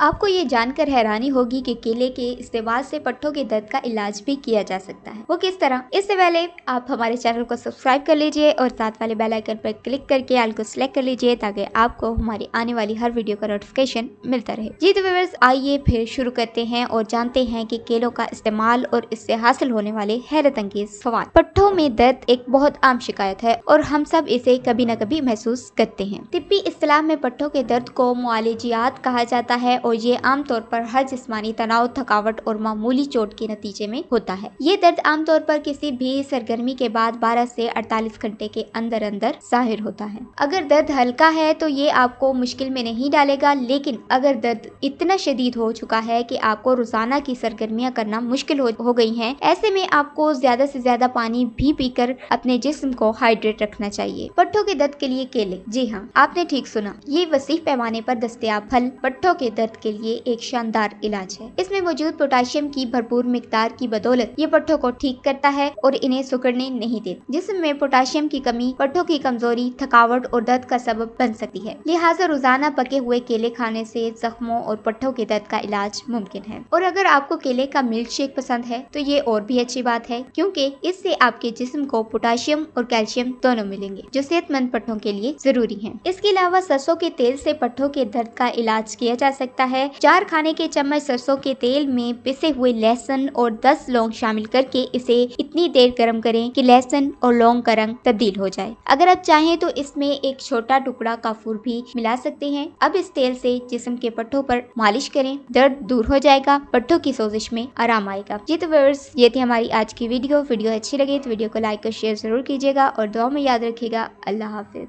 आपको ये जानकर हैरानी होगी कि केले के इस्तेमाल से पट्ठों के दर्द का इलाज भी किया जा सकता है। वो किस तरह? इससे पहले आप हमारे चैनल को सब्सक्राइब कर लीजिए और साथ वाले बेल आइकन पर क्लिक करके ऑल को सिलेक्ट कर लीजिए ताकि आपको हमारी आने वाली हर वीडियो का नोटिफिकेशन मिलता रहे। जी तो व्यूअर्स, आइए फिर शुरू करते हैं और जानते हैं कि केलों का इस्तेमाल और इससे हासिल होने वाले हैरत अंगेज फवाद। पट्ठों में दर्द एक बहुत आम शिकायत है और हम सब इसे कभी न कभी महसूस करते हैं। तिब्बी इस्तिलाह में पट्ठों के दर्द को मुआलिजियात कहा जाता है और ये आमतौर पर हर जिस्मानी तनाव, थकावट और मामूली चोट के नतीजे में होता है। ये दर्द आमतौर पर किसी भी सरगर्मी के बाद 12 से 48 घंटे के अंदर अंदर जाहिर होता है। अगर दर्द हल्का है तो ये आपको मुश्किल में नहीं डालेगा, लेकिन अगर दर्द इतना शदीद हो चुका है कि आपको रोजाना की सरगर्मियां करना मुश्किल हो गई हैं, ऐसे में आपको ज्यादा से ज्यादा पानी भी पीकर अपने जिस्म को हाइड्रेट रखना चाहिए। पट्ठों के दर्द के लिए केले, जी हाँ, आपने ठीक सुना, ये वसीह पैमाने पर दस्तयाब फल पट्ठों के दर्द के लिए एक शानदार इलाज है। इसमें मौजूद पोटाशियम की भरपूर मिकदार की बदौलत ये पट्ठों को ठीक करता है और इन्हें सिकुड़ने नहीं देता। जिस्म में पोटाशियम की कमी पट्ठों की कमजोरी, थकावट और दर्द का सबब बन सकती है। लिहाजा रोजाना पके हुए केले खाने से जख्मों और पट्ठों के दर्द का इलाज मुमकिन है। और अगर आपको केले का मिल्क शेक पसंद है तो ये और भी अच्छी बात है, क्योंकि इससे आपके जिस्म को पोटाशियम और कैल्शियम दोनों मिलेंगे जो सेहतमंद पट्ठों के लिए जरूरी है। इसके अलावा सरसों के तेल से पट्ठों के दर्द का इलाज किया जा सकता है। 4 खाने के चम्मच सरसों के तेल में पिसे हुए लहसुन और 10 लौंग शामिल करके इसे इतनी देर गर्म करें कि लहसुन और लौंग का रंग तब्दील हो जाए। अगर आप चाहें तो इसमें एक छोटा टुकड़ा काफूर भी मिला सकते हैं। अब इस तेल से जिस्म के पट्ठों पर मालिश करें, दर्द दूर हो जाएगा, पट्ठों की सोजिश में आराम आएगा। जी तो व्यूअर्स, ये थी हमारी आज की वीडियो अच्छी लगी तो वीडियो को लाइक और शेयर जरूर कीजिएगा और दुआ में याद रखिएगा। अल्लाह हाफिज।